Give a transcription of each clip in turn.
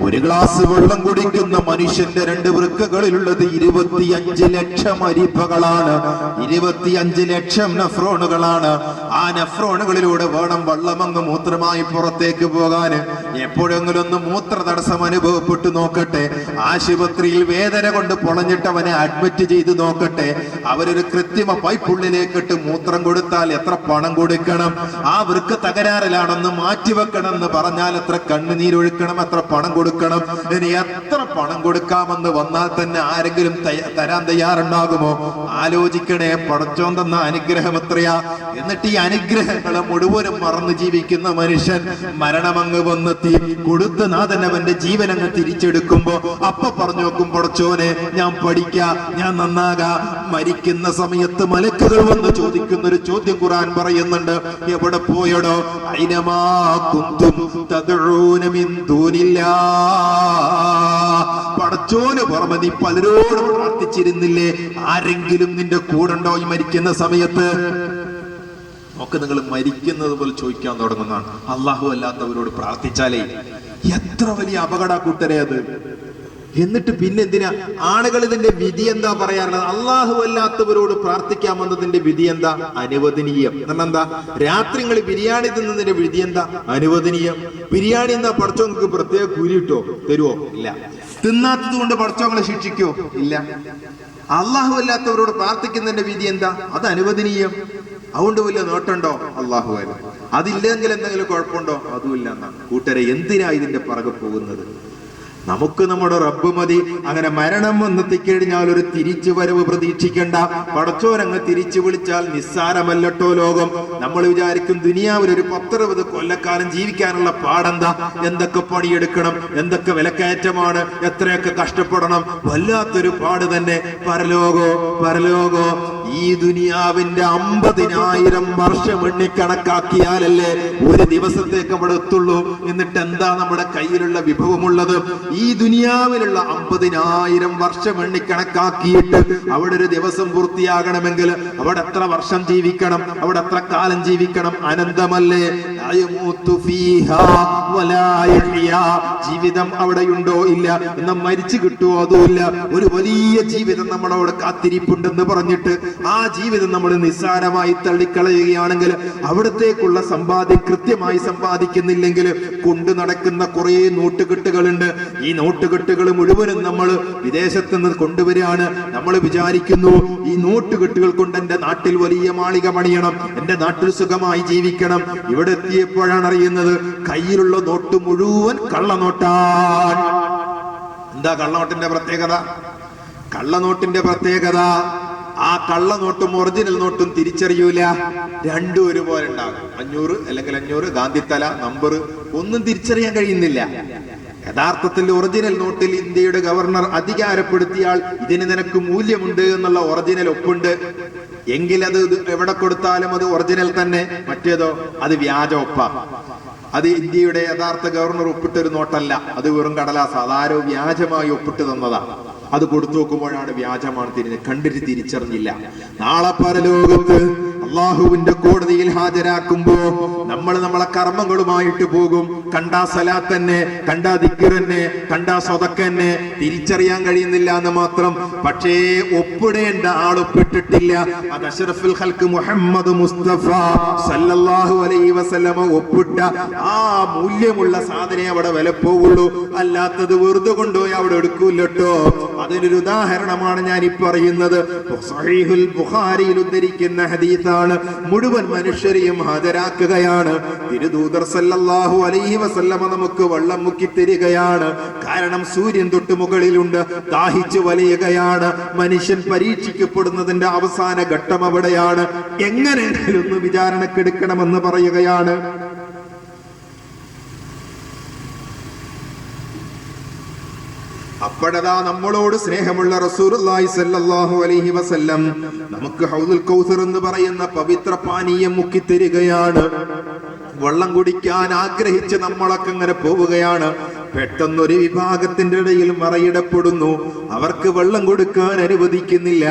ഒരു ഗ്ലാസ് വെള്ളം കുടിക്കുന്ന മനുഷ്യന്റെ രണ്ട് വൃക്കകളിലുള്ളത് 25 ലക്ഷം അരിപ്പകളാണ്, 25 ലക്ഷം നെഫ്രോണുകളാണ്. ആ നെഫ്രോണുകളിലൂടെ വേണം വെള്ളമങ്ങ് മൂത്രമായി പുറത്തേക്ക് പോകാൻ. എപ്പോഴെങ്കിലും ഒന്ന് മൂത്ര തടസ്സം അനുഭവപ്പെട്ടു നോക്കട്ടെ, ആശുപത്രിയിൽ വേദന കൊണ്ട് പൊളഞ്ഞിട്ട് അവനെ അഡ്മിറ്റ് ചെയ്ത് നോക്കട്ടെ, അവരൊരു കൃത്രിമ പൈപ്പുള്ളിലേക്കിട്ട് മൂത്രം കൊടുത്താൽ എത്ര പണം കൊടുക്കണം? ആ വൃക്ക തകരാറിലാണെന്ന് മാറ്റിവെക്കണമെന്ന് പറഞ്ഞാൽ എത്ര കണ്ണുനീരൊഴുക്കണം, എത്ര പണം കൊടുക്കണം? ഇനി എത്ര പണം കൊടുക്കാമെന്ന് വന്നാൽ തന്നെ ആരെങ്കിലും തരാൻ തയ്യാറുണ്ടാകുമോ? ആലോചിക്കണേ. പടച്ചോൻ തന്ന അനുഗ്രഹം എത്രയാ! എന്നിട്ട് ഈ അനുഗ്രഹങ്ങളെ മുഴുവനും മറന്ന് ജീവിക്കുന്ന മനുഷ്യൻ മരണമങ്ങ് വന്നെത്തി കൊടുത്ത നാഥൻ അവന്റെ ജീവൻ അങ്ങ് തിരിച്ചെടുക്കുമ്പോ അപ്പൊ പറഞ്ഞു നോക്കും, പടച്ചോനെ ഞാൻ പഠിക്കാം, ഞാൻ നന്നാകാം. മരിക്കുന്ന സമയത്ത് മലക്കുകൾ വന്ന് ചോദിക്കുന്ന ഒരു ചോദ്യം ഖുർആൻ പറയുന്നുണ്ട്, എവിടെ പോയടോ? ഐനമാ കുന്തും തദ്ഊന മിൻ ദൂനില്ലാ. പടച്ചോന് പുറമെ നീ പലരോടും പ്രാർത്ഥിച്ചിരുന്നില്ലേ? ആരെങ്കിലും നിന്റെ കൂടെ ഈ മരിക്കുന്ന സമയത്ത്? ഒക്കെ നിങ്ങൾ മരിക്കുന്നത് പോലെ ചോദിക്കാൻ തുടങ്ങുന്നതാണ്. അള്ളാഹു അല്ലാത്തവരോട് പ്രാർത്ഥിച്ചാലേ എത്ര വലിയ അപകട കൂട്ടരെ അത്. എന്നിട്ട് പിന്നെ എന്തിനാ ആളുകൾ ഇതിന്റെ വിധി എന്താ പറയാറുള്ളത്? അള്ളാഹു അല്ലാത്തവരോട് പ്രാർത്ഥിക്കാമെന്നതിന്റെ വിധി എന്താ? അനുവദനീയം. എന്താ? രാത്രികൾ ബിരിയാണി തിന്നതിന്റെ വിധി എന്താ? അനുവദനീയം. ബിരിയാണി എന്താ പടച്ചോങ്ങൾക്ക് പ്രത്യേക കൂലി കിട്ടോ? തരുവോ? ഇല്ല. തിന്നാത്തത് കൊണ്ട് പടച്ചോങ്ങളെ ശിക്ഷിക്കോ? ഇല്ല. അള്ളാഹു അല്ലാത്തവരോട് പ്രാർത്ഥിക്കുന്നതിന്റെ വിധി എന്താ? അത് അനുവദനീയം. അതുകൊണ്ട് വലിയ നേട്ടമുണ്ടോ? അള്ളാഹു അല്ല. അതില്ലെങ്കിൽ എന്തെങ്കിലും കുഴപ്പമുണ്ടോ? അതുമില്ല എന്നാണ്. കൂട്ടരെ, എന്തിനാ ഇതിന്റെ പിറകെ പോകുന്നത്? നമുക്ക് നമ്മുടെ റബ്ബ് മതി. അങ്ങനെ മരണം വന്നെത്തിക്കഴിഞ്ഞാൽ ഒരു തിരിച്ചു വരവ് പ്രതീക്ഷിക്കണ്ട. പടച്ചോരങ്ങ് തിരിച്ചു വിളിച്ചാൽ നിസ്സാരമല്ലട്ടോ ലോകം. നമ്മൾ വിചാരിക്കും ദുനിയാവിൽ ഒരു 10-20 കൊല്ലക്കാലം ജീവിക്കാനുള്ള പാടെന്താ? എന്തൊക്കെ പണിയെടുക്കണം, എന്തൊക്കെ വിലക്കയറ്റമാണ്, എത്രയൊക്കെ കഷ്ടപ്പെടണം. വല്ലാത്തൊരു പാട് തന്നെ. പരലോകോ ഈ ദുനിയാവിന്റെ 50,000 വർഷം എണ്ണിക്കണക്കാക്കിയാലല്ലേ ഒരു ദിവസത്തേക്ക് അവിടെ എത്തുള്ളൂ. എന്നിട്ട് എന്താ നമ്മുടെ കയ്യിലുള്ള വിഭവമുള്ളത്? ഈ ദുനിയാവിലുള്ള 50,000 വർഷം എണ്ണിക്കണക്കാക്കിയിട്ട് അവിടെ ഒരു ദിവസം പൂർത്തിയാകണമെങ്കിൽ അവിടെ എത്ര വർഷം ജീവിക്കണം? അവിടെ എത്ര കാലം ജീവിക്കണം? അനന്തമല്ലേ? ജീവിതം അവിടെയുണ്ടോ? ഇല്ല. എന്നാൽ മരിച്ചു കിട്ടുമോ? അതുമില്ല. ഒരു വലിയ ജീവിതം നമ്മളവിടെ കാത്തിരിപ്പുണ്ടെന്ന് പറഞ്ഞിട്ട് ആ ജീവിതം നമ്മൾ നിസ്സാരമായി തള്ളിക്കളയുകയാണെങ്കിൽ, അവിടത്തേക്കുള്ള സമ്പാദ്യം കൃത്യമായി സമ്പാദിക്കുന്നില്ലെങ്കിൽ കൊണ്ടു നടക്കുന്ന കുറെ നോട്ടുകെട്ടുകളുണ്ട്. ഈ നോട്ടുകെട്ടുകൾ മുഴുവനും നമ്മൾ വിദേശത്ത് നിന്ന് കൊണ്ടുവരികയാണ്. നമ്മൾ വിചാരിക്കുന്നു ഈ നോട്ടുകെട്ടുകൾ കൊണ്ട് എന്റെ നാട്ടിൽ വലിയ മാളിക പണിയണം, എന്റെ നാട്ടിൽ സുഖമായി ജീവിക്കണം. ഇവിടെ എത്തിയപ്പോഴാണ് അറിയുന്നത് കയ്യിലുള്ള നോട്ട് മുഴുവൻ കള്ളനോട്ടാണ്. എന്താ കള്ളനോട്ടിന്റെ പ്രത്യേകത? കള്ളനോട്ടിന്റെ പ്രത്യേകത ആ കള്ളനോട്ടും ഒറിജിനൽ നോട്ടും തിരിച്ചറിയൂല. രണ്ടും ഒരുപോലെ ഉണ്ടാകും. 500 അല്ലെങ്കിൽ 500 ഗാന്ധിത്തല നമ്പർ ഒന്നും തിരിച്ചറിയാൻ കഴിയുന്നില്ല. യഥാർത്ഥത്തിൽ ഒറിജിനൽ നോട്ടിൽ ഇന്ത്യയുടെ ഗവർണർ അധികാരപ്പെടുത്തിയാൽ ഇതിന് നിനക്ക് മൂല്യമുണ്ട് എന്നുള്ള ഒറിജിനൽ ഒപ്പുണ്ട് എങ്കിൽ അത് എവിടെ കൊടുത്താലും അത് ഒറിജിനൽ തന്നെ. മറ്റേതോ അത് വ്യാജ ഒപ്പ. അത് ഇന്ത്യയുടെ യഥാർത്ഥ ഗവർണർ ഒപ്പിട്ടൊരു നോട്ടല്ല, അത് വെറും കടലാസ്. അതാരോ വ്യാജമായി ഒപ്പിട്ട് തന്നതാ. അത് കൊടുത്തു നോക്കുമ്പോഴാണ് വ്യാജമാണ് കണ്ടിട്ട് തിരിച്ചറിഞ്ഞില്ല. നാളെ പരലോകത്ത് അള്ളാഹുവിന്റെ കോടതിയിൽ ഹാജരാക്കുമ്പോ നമ്മൾ നമ്മളെ കർമ്മങ്ങളുമായിട്ട് പോകും. കണ്ടാ സലാത്ത് തന്നെ, കണ്ടാ ദിക്ർ തന്നെ, കണ്ടാ സ്വതക്ക തന്നെ തിരിച്ചറിയാൻ കഴിയുന്നില്ല എന്ന് മാത്രം. പക്ഷേ ഒപ്പിടേണ്ട ആൾ ഒപ്പിട്ടിട്ടില്ല. അത് അഷ്റഫുൽ ഖൽഖ് മുഹമ്മദ് മുസ്തഫ സല്ലല്ലാഹു അലൈഹി വസല്ലമ ഒപ്പിട്ട ആ മൂല്യമുള്ള സാധനയെ അവിടെ വില പോവുള്ളൂ. അല്ലാത്തത് വെറുതെ കൊണ്ടുപോയി അവിടെ എടുക്കൂല്ലോ. അതിനൊരു ഉദാഹരണമാണ് ഞാൻ ഈ പറയുന്നത്. സഹീഹുൽ ബുഖാരിയിൽ ഉദ്ധരിക്കുന്ന ഹദീസാണ്. മുഴുവൻ മനുഷ്യരെയും ഹാജരാക്കുകയാണ്. തിരുദൂതർ സല്ലല്ലാഹു അലൈഹി വസല്ലമ നമുക്ക് വെള്ളം മുക്കി തരികയാണ്. കാരണം സൂര്യൻ തൊട്ട് മുകളിലുണ്ട്, ദാഹിച്ചു വലയുകയാണ്. മനുഷ്യൻ പരീക്ഷിക്കപ്പെടുന്നതിന്റെ അവസാന ഘട്ടം അവിടെയാണ്. എങ്ങനെയെങ്കിലും ഒന്ന് വിചാരണക്കെടുക്കണമെന്ന് പറയുകയാണ്. അപ്പോഴതാ നമ്മളോട് സ്നേഹമുള്ള റസൂലുള്ളാഹി സ്വല്ലല്ലാഹു അലൈഹി വസല്ലം നമുക്ക് ഹൗദുൽ കൗസർ എന്ന് പറയുന്ന പവിത്ര പാനീയം മുക്കിത്തരികയാണ്. വെള്ളം കുടിക്കാൻ ആഗ്രഹിച്ച് നമ്മളൊക്കെ ഇങ്ങനെ പോവുകയാണ്. പെട്ടെന്നൊരു വിഭാഗത്തിന്റെ ഇടയിൽ മറയിടപ്പെടുന്നു. അവർക്ക് വെള്ളം കൊടുക്കാൻ അനുവദിക്കുന്നില്ല.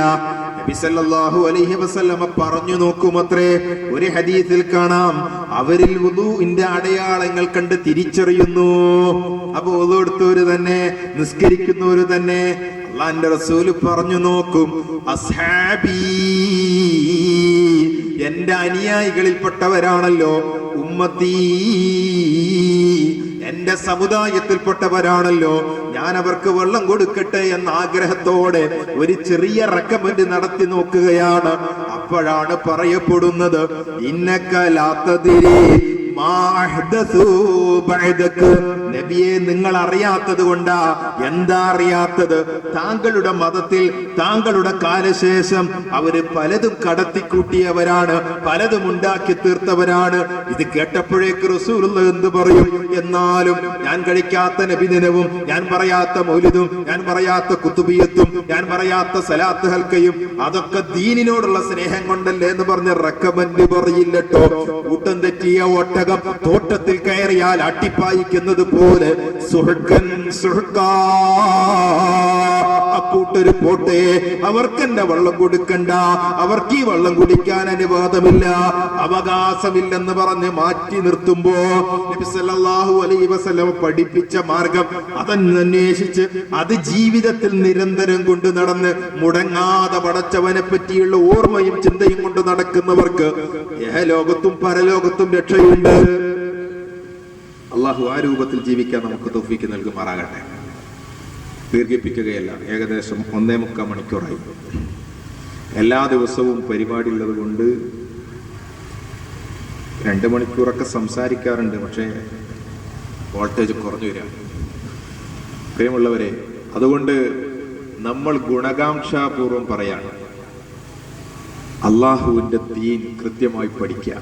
നബി സല്ലല്ലാഹു അലൈഹി വസല്ലമ പറഞ്ഞു നോക്കുമത്രേ. ഒരു ഹദീസിൽ കാണാം, അവരിൽ വുദൂഇന്റെ അടയാളങ്ങൾ കണ്ട് തിരിച്ചറിയുന്നു. അപ്പൊ വുദൂ എടുത്തവര് തന്നെ, നിസ്കരിക്കുന്നവര് തന്നെ അല്ലാഹുവിന്റെ റസൂല് പറഞ്ഞു നോക്കും, അസ്ഹാബി, എന്റെ അനുയായികളിൽപ്പെട്ടവരാണല്ലോ, ഉമ്മത്തി, എന്റെ സമുദായത്തിൽപ്പെട്ടവരാണല്ലോ, ഞാൻ അവർക്ക് വെള്ളം കൊടുക്കട്ടെ എന്ന ആഗ്രഹത്തോടെ ഒരു ചെറിയ റെക്കമെൻഡ് നടത്തി നോക്കുകയാണ്. അപ്പോഴാണ് പറയപ്പെടുന്നത്, ഇന്നക ലാ തദ്രി മാ അഹ്ദസൂ ബഅദക, നബിയെ നിങ്ങൾ അറിയാത്തത് കൊണ്ടാ. എന്താ അറിയാത്തത്? താങ്കളുടെ മതത്തിൽ താങ്കളുടെ കാലശേഷം അവര് പലതും കടത്തിക്കൂട്ടിയവരാണ്, പലതും ഉണ്ടാക്കി തീർത്തവരാണ്. ഇത് കേട്ടപ്പോഴേക്ക് റസൂലുള്ളാഹി എന്ത് പറയും? എന്നാലും ഞാൻ കഴിക്കാത്ത നബിദിനവും, ഞാൻ പറയാത്ത മൗലിദും, ഞാൻ പറയാത്ത കുത്തുബിയത്തും, ഞാൻ പറയാത്ത സലാത്ത് ഹൽക്കയും അതൊക്കെ ദീനിനോടുള്ള സ്നേഹം കൊണ്ടല്ലേ എന്ന് പറഞ്ഞ് റെക്കമെൻഡ് പറയില്ലട്ടോ. കൂട്ടം തെറ്റിയ ഒട്ടകം തോട്ടത്തിൽ കയറിയാൽ അട്ടിപ്പായിക്കുന്നത് പോലെ സുഹൃക്കൻ സുഹൃക്കാ, അക്കൂട്ടൊരു പോട്ടെ, അവർക്കെന്നെ വെള്ളം കൊടുക്കണ്ട, അവർക്ക് ഈ വെള്ളം കുടിക്കാൻ അനുവാദമില്ല, അവകാശമില്ലെന്ന് പറഞ്ഞ് മാറ്റി നിർത്തുമ്പോ നബി സല്ലല്ലാഹു അലൈഹി വസല്ലം പഠിപ്പിച്ച മാർഗം അതന്വേഷിച്ച് അത് ജീവിതത്തിൽ നിരന്തരം കൊണ്ട് നടന്ന് മുടങ്ങാതെ പടച്ചവനെ പറ്റിയുള്ള ഓർമ്മയും ചിന്തയും കൊണ്ട് നടക്കുന്നവർക്ക് ലോകത്തും പരലോകത്തും രക്ഷയുണ്ട്. അള്ളാഹു ആ രൂപത്തിൽ ജീവിക്കാൻ നമുക്ക് തൗഫീക്ക് നൽകുമാറാകട്ടെ. ദീർഘിപ്പിക്കുകയല്ല, ഏകദേശം 1.25 മണിക്കൂറായി. എല്ലാ ദിവസവും പരിപാടി ഉള്ളത് കൊണ്ട് 2 മണിക്കൂറൊക്കെ സംസാരിക്കാറുണ്ട്, പക്ഷേ വോൾട്ടേജ് കുറഞ്ഞു വരിക. പ്രിയമുള്ളവരെ, അതുകൊണ്ട് നമ്മൾ ഗുണകാംക്ഷാപൂർവം പറയാണ്, അള്ളാഹുവിന്റെ ദീൻ കൃത്യമായി പഠിക്കുക.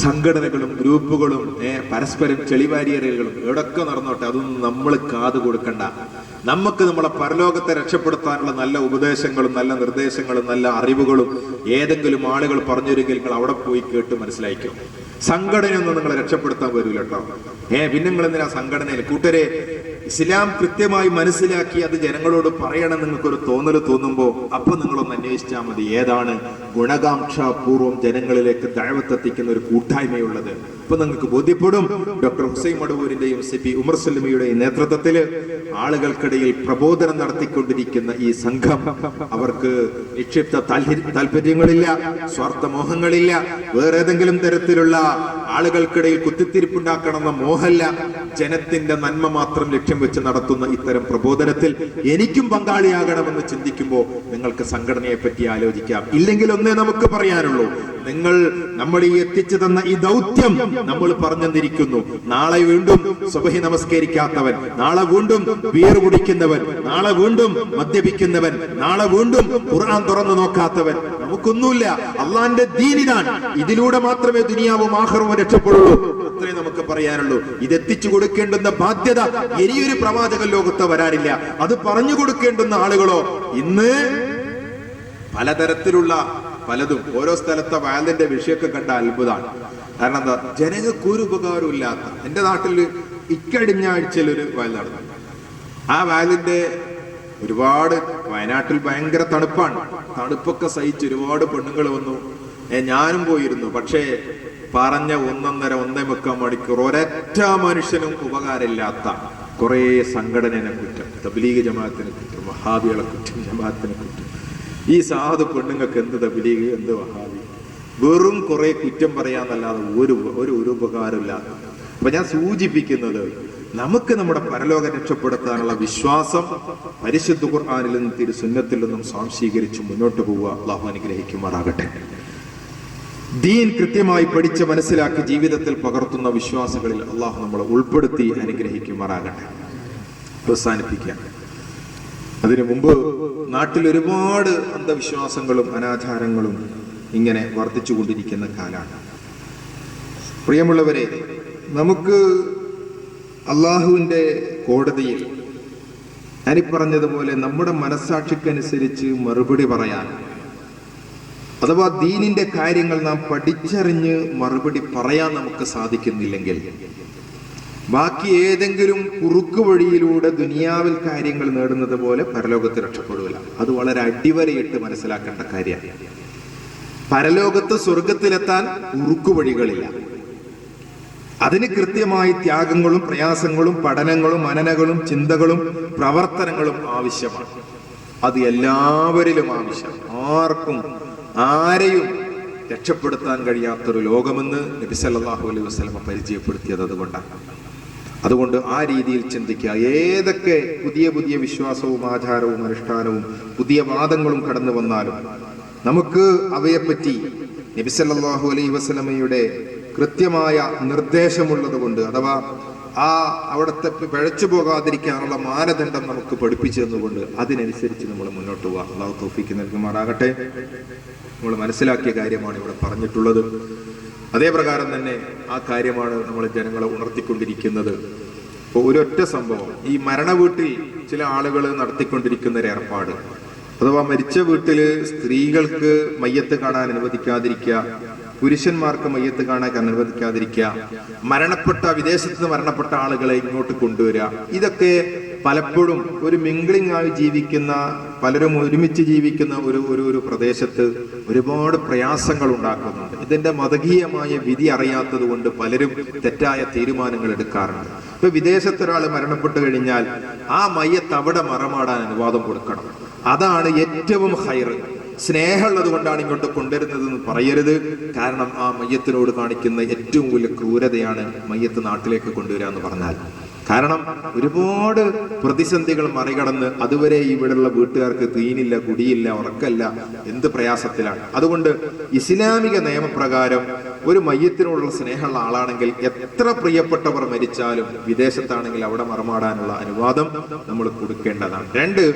സംഘടനകളും ഗ്രൂപ്പുകളും പരസ്പരം ചെളിവാരിയലുകളും എവിടൊക്കെ നടന്നോട്ടെ, അതൊന്നും നമ്മൾ കാത് കൊടുക്കണ്ട. നമുക്ക് നമ്മളെ പരലോകത്തെ രക്ഷപ്പെടുത്താനുള്ള നല്ല ഉപദേശങ്ങളും നല്ല നിർദ്ദേശങ്ങളും നല്ല അറിവുകളും ഏതെങ്കിലും ആളുകൾ പറഞ്ഞൊരുങ്കിൽ നിങ്ങൾ അവിടെ പോയി കേട്ട് മനസ്സിലാക്കും. സംഘടനയൊന്നും നിങ്ങളെ രക്ഷപ്പെടുത്താൻ വരൂല കേട്ടോ. പിന്നെ നിങ്ങൾ എന്തിനാ സംഘടനയിൽ? കൂട്ടരെ, ഇസ്ലാം കൃത്യമായി മനസ്സിലാക്കി അത് ജനങ്ങളോട് പറയണം നിങ്ങൾക്കൊരു തോന്നൽ തോന്നുമ്പോൾ അപ്പൊ നിങ്ങളൊന്ന് അന്വേഷിച്ചാൽ മതി, ഏതാണ് ഗുണകാംക്ഷാപൂർവം ജനങ്ങളിലേക്ക് ദഅവത്തെത്തിക്കുന്ന ഒരു കൂട്ടായ്മയുള്ളത്. ഇപ്പൊ നിങ്ങൾക്ക് ബോധ്യപ്പെടും. ഡോക്ടർ ഹുസൈൻ മടവൂരിന്റെയും CP ഉമർ സലിമിയുടെയും നേതൃത്വത്തിൽ ആളുകൾക്കിടയിൽ പ്രബോധനം നടത്തിക്കൊണ്ടിരിക്കുന്ന ഈ സംഘം, അവർക്ക് നിക്ഷിപ്ത താല്പര്യങ്ങളില്ല, സ്വാർത്ഥമോഹങ്ങളില്ല, വേറെ ഏതെങ്കിലും തരത്തിലുള്ള ആളുകൾക്കിടയിൽ കുത്തിത്തിരിപ്പുണ്ടാക്കണമെന്ന മോഹമല്ല, ജനത്തിന്റെ നന്മ മാത്രം ലക്ഷ്യം വെച്ച് നടത്തുന്ന ഇത്തരം പ്രബോധനത്തിൽ എനിക്കും പങ്കാളിയാകണമെന്ന് ചിന്തിക്കുമ്പോൾ നിങ്ങൾക്ക് സംഘടനയെ പറ്റി ആലോചിക്കാം. ഇല്ലെങ്കിൽ ഒന്നേ നമുക്ക് പറയാനുള്ളൂ, നമ്മൾ ഈ എത്തിച്ചു തന്ന ഈ ദൗത്യം നമ്മൾ പറഞ്ഞെന്നിരിക്കുന്നു. നാളെ വീണ്ടും സുബഹി നമസ്കരിക്കാത്തവൻ, നാളെ വീണ്ടും ബിയർ കുടിക്കുന്നവൻ, നാളെ വീണ്ടും മദ്യപിക്കുന്നവൻ, നാളെ വീണ്ടും ഖുർആൻ തുറന്നു നോക്കാത്തവൻ, നമുക്കൊന്നുമില്ല. അള്ളാന്റെ ദീനിനാണ്. ഇതിലൂടെ മാത്രമേ ദുനിയാവും ആഖിറവും രക്ഷപ്പെടുള്ളൂ. അത്രേ നമുക്ക് പറയാനുള്ളൂ. ഇതെത്തിച്ചു കൊടുക്കേണ്ടുന്ന ബാധ്യത ഇനിയൊരു പ്രവാചക ലോകത്ത് വരാനില്ല. അത് പറഞ്ഞു കൊടുക്കേണ്ടുന്ന ആളുകളോ ഇന്ന് പലതരത്തിലുള്ള പലതും ഓരോ സ്ഥലത്തെ വാലിന്റെ വിഷയമൊക്കെ കണ്ട അത്ഭുതമാണ്. കാരണം എന്താ, ജനങ്ങൾക്ക് ഒരു ഉപകാരവും ഇല്ലാത്ത. എന്റെ നാട്ടിൽ ഇക്കഴിഞ്ഞ ആഴ്ചയിൽ ഒരു വാൽ നടന്നു. ആ വാലിന്റെ ഒരുപാട്, വയനാട്ടിൽ ഭയങ്കര തണുപ്പാണ്, തണുപ്പൊക്കെ സഹിച്ച് ഒരുപാട് പെണ്ണുങ്ങൾ വന്നു. ഞാനും പോയിരുന്നു. പക്ഷേ പറഞ്ഞ 1.5 മണിക്കൂർ ഒരൊറ്റ മനുഷ്യനും ഉപകാരമില്ലാത്ത കുറെ സംഘടനയെ കുറ്റം, തബ്ലീഗ് ജമാഅത്തിനെ കുറ്റം, വഹാബികളെ കുറ്റം, ജമാഅത്തിനെ കുറ്റം. ഈ സാധു പെണ്ണുങ്ങൾക്ക് എന്ത് തബ്ലീഗ്, എന്ത് വഹാബി, വെറും കുറെ കുറ്റം പറയാന്നല്ലാതെ ഒരു ഉപകാരമില്ലാത്ത. അപ്പൊ ഞാൻ സൂചിപ്പിക്കുന്നത്, നമുക്ക് നമ്മുടെ പരലോകം രക്ഷപ്പെടുത്താനുള്ള വിശ്വാസം പരിശുദ്ധ ഖുർആനിൽ നിന്നും തിരുസുന്നത്തിൽ നിന്നും സ്വാംശീകരിച്ച് മുന്നോട്ട് പോവുക. അള്ളാഹു അനുഗ്രഹിക്കുമാറാകട്ടെ. ദീൻ കൃത്യമായി പഠിച്ച് മനസ്സിലാക്കി ജീവിതത്തിൽ പകർത്തുന്ന വിശ്വാസികളിൽ അള്ളാഹു നമ്മളെ ഉൾപ്പെടുത്തി അനുഗ്രഹിക്കുമാറാകട്ടെ. പ്രോത്സാഹിപ്പിക്കുക. അതിനു മുമ്പ് നാട്ടിൽ ഒരുപാട് അന്ധവിശ്വാസങ്ങളും അനാചാരങ്ങളും ഇങ്ങനെ വർദ്ധിച്ചുകൊണ്ടിരിക്കുന്ന കാലാണ്. പ്രിയമുള്ളവരെ, നമുക്ക് അള്ളാഹുവിന്റെ കോടതിയിൽ ഞാനീ പറഞ്ഞതുപോലെ നമ്മുടെ മനസ്സാക്ഷിക്കനുസരിച്ച് മറുപടി പറയാൻ, അഥവാ ദീനിന്റെ കാര്യങ്ങൾ നാം പഠിച്ചറിഞ്ഞ് മറുപടി പറയാൻ നമുക്ക് സാധിക്കുന്നില്ലെങ്കിൽ ബാക്കി ഏതെങ്കിലും കുറുക്കു വഴിയിലൂടെ ദുനിയാവിൽ കാര്യങ്ങൾ നേടുന്നത് പോലെ പരലോകത്ത് രക്ഷപ്പെടില്ല. അത് വളരെ അടിവരയിട്ട് മനസ്സിലാക്കേണ്ട കാര്യമാണ്. പരലോകത്ത് സ്വർഗത്തിലെത്താൻ കുറുക്കു വഴികളില്ല. അതിന് കൃത്യമായി ത്യാഗങ്ങളും പ്രയാസങ്ങളും പഠനങ്ങളും മനനകളും ചിന്തകളും പ്രവർത്തനങ്ങളും ആവശ്യമാണ്. അത് എല്ലാവരിലും ആവശ്യം. ആർക്കും ആരെയും രക്ഷപ്പെടുത്താൻ കഴിയാത്തൊരു ലോകമെന്ന് നബി സല്ലല്ലാഹു അലൈഹി വസല്ലം പരിചയപ്പെടുത്തിയത് അതുകൊണ്ടാണ്. അതുകൊണ്ട് ആ രീതിയിൽ ചിന്തിക്കുക. ഏതൊക്കെ പുതിയ പുതിയ വിശ്വാസവും ആചാരവും അനുഷ്ഠാനവും പുതിയ വാദങ്ങളും കടന്നു വന്നാലും നമുക്ക് അവയെപ്പറ്റി നബി സല്ലല്ലാഹു അലൈഹി വസല്ലമയുടെ കൃത്യമായ നിർദ്ദേശമുള്ളത് കൊണ്ട്, അഥവാ അവിടുത്തെ പിഴച്ചു പോകാതിരിക്കാനുള്ള മാനദണ്ഡം നമുക്ക് പഠിപ്പിച്ചു തന്നുകൊണ്ട് അതിനനുസരിച്ച് നമ്മൾ മുന്നോട്ട് പോകാം. അല്ലാഹു തൗഫീഖ് നൽകുമാറാകട്ടെ. നമ്മൾ മനസ്സിലാക്കിയ കാര്യമാണ് ഇവിടെ പറഞ്ഞിട്ടുള്ളത്. അതേ പ്രകാരം തന്നെ ആ കാര്യമാണ് നമ്മൾ ജനങ്ങളെ ഉണർത്തിക്കൊണ്ടിരിക്കുന്നത്. ഇപ്പോൾ ഒരൊറ്റ സംഭവം, ഈ മരണ വീട്ടിൽ ചില ആളുകൾ നടത്തിക്കൊണ്ടിരിക്കുന്ന ഒരു ഏർപ്പാട്, അഥവാ മരിച്ച വീട്ടില് സ്ത്രീകൾക്ക് മയ്യത്ത് കാണാൻ അനുവദിക്കാതിരിക്കുക, പുരുഷന്മാർക്ക് മയ്യത്ത് കാണാൻ അനുവദിക്കാതിരിക്കുക, വിദേശത്ത് മരണപ്പെട്ട ആളുകളെ ഇങ്ങോട്ട് കൊണ്ടുവരിക, ഇതൊക്കെ പലപ്പോഴും ഒരു മിംഗ്ലിംഗ് ആയി ജീവിക്കുന്ന, പലരും ഒരുമിച്ച് ജീവിക്കുന്ന ഒരു പ്രദേശത്ത് ഒരുപാട് പ്രയാസങ്ങൾ ഉണ്ടാക്കുന്നുണ്ട്. ഇതിന്റെ മതകീയമായ വിധി അറിയാത്തത് കൊണ്ട് പലരും തെറ്റായ തീരുമാനങ്ങൾ എടുക്കാറുണ്ട്. ഇപ്പൊ വിദേശത്തൊരാൾ മരണപ്പെട്ടു കഴിഞ്ഞാൽ ആ മയ്യത്ത് അവിടെ മറമാടാൻ അനുവാദം കൊടുക്കണം. അതാണ് ഏറ്റവും ഹൈർ. സ്നേഹമുള്ളത് കൊണ്ടാണ് ഇങ്ങോട്ട് കൊണ്ടുവരുന്നതെന്ന് പറയരുത്. കാരണം ആ മയ്യത്തിനോട് കാണിക്കുന്ന ഏറ്റവും വലിയ ക്രൂരതയാണ് മയ്യത്ത് നാട്ടിലേക്ക് കൊണ്ടുവരിക എന്ന് പറഞ്ഞാൽ. കാരണം ഒരുപാട് പ്രതിസന്ധികൾ മറികടന്ന് അതുവരെ ഇവിടെയുള്ള വീട്ടുകാർക്ക് തീനില്ല, കുടിയില്ല, ഉറക്കല്ല, എന്ത് പ്രയാസത്തിലാണ്. അതുകൊണ്ട് ഇസ്ലാമിക നിയമപ്രകാരം ഒരു മയ്യത്തിനോടുള്ള സ്നേഹമുള്ള ആളാണെങ്കിൽ എത്ര പ്രിയപ്പെട്ടവർ മരിച്ചാലും വിദേശത്താണെങ്കിൽ അവിടെ മറമാടാനുള്ള അനുവാദം നമ്മൾ കൊടുക്കേണ്ടതാണ്. 2,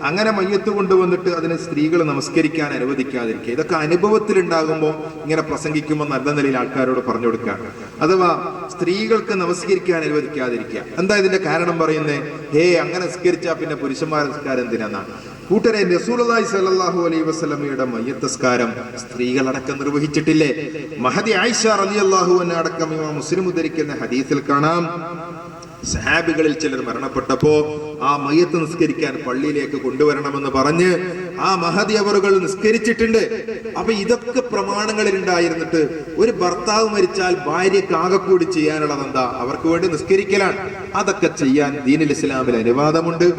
അങ്ങനെ മയ്യത്ത് കൊണ്ടുവന്നിട്ട് അതിന് സ്ത്രീകൾ നമസ്കരിക്കാൻ അനുവദിക്കാതിരിക്കുക. ഇതൊക്കെ അനുഭവത്തിൽ ഉണ്ടാകുമ്പോൾ ഇങ്ങനെ പ്രസംഗിക്കുമ്പോൾ നല്ല നിലയിൽ ആൾക്കാരോട് പറഞ്ഞു കൊടുക്കുക. അഥവാ സ്ത്രീകൾക്ക് നമസ്കരിക്കാൻ അനുവദിക്കാതിരിക്കുക. എന്താ ഇതിന്റെ കാരണം പറയുന്നത്? അങ്ങനെ നിസ്കരിച്ചാ പിന്നെ പുരുഷന്മാർ നിസ്കാരം എന്തിനാണ്? കൂട്ടരെ, റസൂലുള്ളാഹി സ്വല്ലല്ലാഹു അലൈഹി വസല്ലമയുടെ മയ്യത്ത് നിസ്കാരം സ്ത്രീകളടക്കം നിർവഹിച്ചിട്ടില്ലേ? മഹദി ആയിഷ റളിയല്ലാഹു അൻഹ അടക്കം ഇമാം മുസ്ലിം ഉദ്ധരിക്കുന്ന ഹദീസിൽ കാണാം, സഹാബികളിൽ ചിലർ മരണപ്പെട്ടപ്പോ ആ മയ്യത്ത് നിസ്കരിക്കാൻ പള്ളിയിലേക്ക് കൊണ്ടുവരണമെന്ന് പറഞ്ഞ് ആ മഹദി അവറുകൾ നിസ്കരിച്ചിട്ടുണ്ട്. അപ്പൊ ഇതൊക്കെ പ്രമാണങ്ങളിൽ ഉണ്ടായിരുന്നിട്ട് ഒരു ഭർത്താവ് മരിച്ചാൽ ഭാര്യക്ക് ആകെക്കൂടി ചെയ്യാനുള്ളത് എന്താ? അവർക്ക് വേണ്ടി നിസ്കരിക്കലാണ്. അതൊക്കെ ചെയ്യാൻ ദീനുൽ ഇസ്ലാമിൽ അനുവാദമുണ്ട്.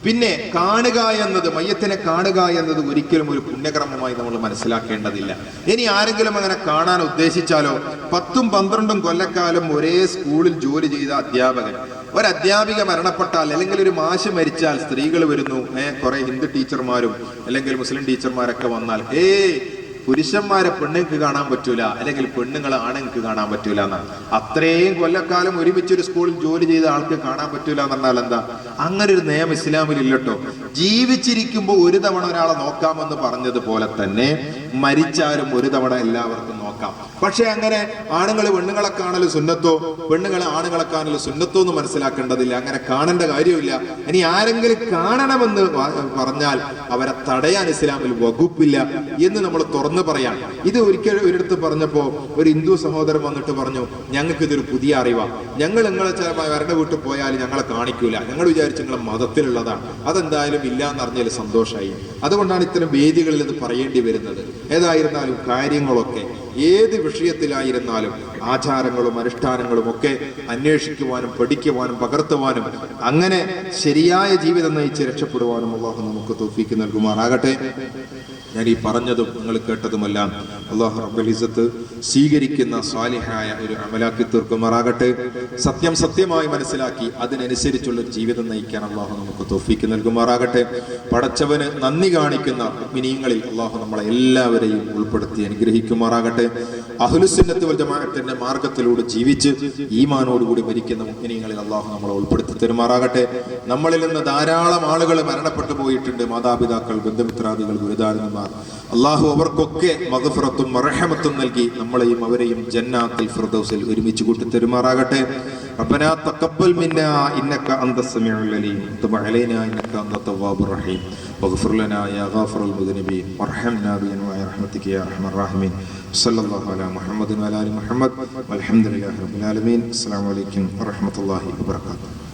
പിന്നെ കാണുക എന്നത്, മയ്യത്തിനെ കാണുക എന്നത് ഒരിക്കലും ഒരു പുണ്യകർമ്മമായി നമ്മൾ മനസ്സിലാക്കേണ്ടതില്ല. ഇനി ആരെങ്കിലും അങ്ങനെ കാണാൻ ഉദ്ദേശിച്ചാലോ, 10ഉം 12ഉം കൊല്ലക്കാലം ഒരേ സ്കൂളിൽ ജോലി ചെയ്ത അധ്യാപകൻ, ഒരധ്യാപിക മരണപ്പെട്ടാൽ അല്ലെങ്കിൽ ഒരു മാഷ് മരിച്ചാൽ സ്ത്രീകൾ വരുന്നു, കുറെ ഹിന്ദു ടീച്ചർമാരും അല്ലെങ്കിൽ മുസ്ലിം ടീച്ചർമാരൊക്കെ വന്നാൽ പുരുഷന്മാരെ പെണ്ണുങ്ങൾക്ക് കാണാൻ പറ്റൂല, അല്ലെങ്കിൽ പെണ്ണുങ്ങളെ ആണുങ്ങൾക്ക് കാണാൻ പറ്റൂല എന്നാണ്. അത്രയും കൊല്ലക്കാലം ഒരുമിച്ചൊരു സ്കൂളിൽ ജോലി ചെയ്ത ആൾക്ക് കാണാൻ പറ്റൂല എന്ന് പറഞ്ഞാൽ എന്താ? അങ്ങനെ ഒരു നിയമം ഇസ്ലാമിൽ ഇല്ലട്ടോ. ജീവിച്ചിരിക്കുമ്പോൾ ഒരു തവണ ഒരാളെ നോക്കാമെന്ന് പറഞ്ഞതുപോലെ തന്നെ മരിച്ചാലും ഒരു തവണ എല്ലാവർക്കും നോക്കാം. പക്ഷെ അങ്ങനെ ആണുങ്ങൾ പെണ്ണുങ്ങളെ കാണല് സുന്നത്തോ പെണ്ണുങ്ങളെ ആണുങ്ങളെ കാണല് സുന്നത്തോ എന്ന് മനസ്സിലാക്കേണ്ടതില്ല. അങ്ങനെ കാണേണ്ട കാര്യമില്ല. ഇനി ആരെങ്കിലും കാണണമെന്ന് പറഞ്ഞാൽ അവരെ തടയാൻ ഇസ്ലാമിൽ വകുപ്പില്ല എന്ന് നമ്മൾ തുറന്നു പറയാം. ഇത് ഒരിക്കലും ഒരിടത്ത് പറഞ്ഞപ്പോ ഒരു ഹിന്ദു സഹോദരൻ വന്നിട്ട് പറഞ്ഞു, ഞങ്ങൾക്ക് ഇതൊരു പുതിയ അറിവാണ്, ഞങ്ങൾ നിങ്ങളെ വരുടെ വീട്ടിൽ പോയാൽ ഞങ്ങളെ കാണിക്കൂല, ഞങ്ങൾ വിചാരിച്ചു നിങ്ങളെ മതത്തിലുള്ളതാണ്, അതെന്തായാലും ഇല്ല എന്നറിഞ്ഞാൽ സന്തോഷമായി. അതുകൊണ്ടാണ് ഇത്തരം വേദികളിൽ ഇത് പറയേണ്ടി വരുന്നത്. ഏതായിരുന്നാലും കാര്യങ്ങളൊക്കെ ഏത് വിഷയത്തിലായിരുന്നാലും ആചാരങ്ങളും അനുഷ്ഠാനങ്ങളും ഒക്കെ അന്വേഷിക്കുവാനും പഠിക്കുവാനും പകർത്തുവാനും അങ്ങനെ ശരിയായ ജീവിതം നയിച്ച് രക്ഷപ്പെടുവാനും അല്ലാഹു നമുക്ക് തൗഫീഖ് നൽകുമാറാകട്ടെ. ഞാൻ ഈ പറഞ്ഞതും നിങ്ങൾ കേട്ടതുമെല്ലാം അല്ലാഹു റബ്ബുൽ ഇസ്സത്ത് സ്വീകരിക്കുന്ന സ്വാലിഹായ ഒരു അമലാക്കി തീർക്കുമാറാകട്ടെ. സത്യം സത്യമായി മനസ്സിലാക്കി അതിനനുസരിച്ചുള്ള ജീവിതം നയിക്കാൻ അല്ലാഹു നമുക്ക് തൗഫീഖ് നൽകുമാറാകട്ടെ. പടച്ചവന് നന്ദി കാണിക്കുന്ന മുഅ്മിനീങ്ങളിൽ അല്ലാഹു നമ്മളെ എല്ലാവരെയും ഉൾപ്പെടുത്തി അനുഗ്രഹിക്കുമാറാകട്ടെ. അഹ്ലുസുന്നത്ത് വൽ ജമാഅത്തിന്റെ മാർഗത്തിലൂടെ ജീവിച്ച് ഈമാനോടുകൂടി മരിക്കുന്ന മുഅ്മിനീങ്ങളിൽ അല്ലാഹു നമ്മളെ ഉൾപ്പെടുത്തി തരുമാറാകട്ടെ. നമ്മളിൽ നിന്ന് ധാരാളം ആളുകൾ മരണപ്പെട്ടു പോയിട്ടുണ്ട്, മാതാപിതാക്കൾ, ബന്ധുമിത്രാദികൾ, ഗുരുദാരന്മാർ. അല്ലാഹു അവർക്കൊക്കെ മഗ്ഫിറത്തും മർഹമത്തും നൽകി നമ്മളെയും അവരെയും ജന്നാത്തുൽ ഫിർദൗസിൽ ഒരുമിച്ച് കൂട്ടി തരുമാറാകട്ടെ. ربنا تقبل منا إنك أنت السميع العليم وتب علينا إنك أنت التواب الرحيم واغفر لنا يا غافر المذنبين وارحمنا بأنواع رحمتك يا أرحم الراحمين. صلى الله على محمد وعلى آل محمد والحمد لله رب العالمين. السلام عليكم ورحمة الله وبركاته.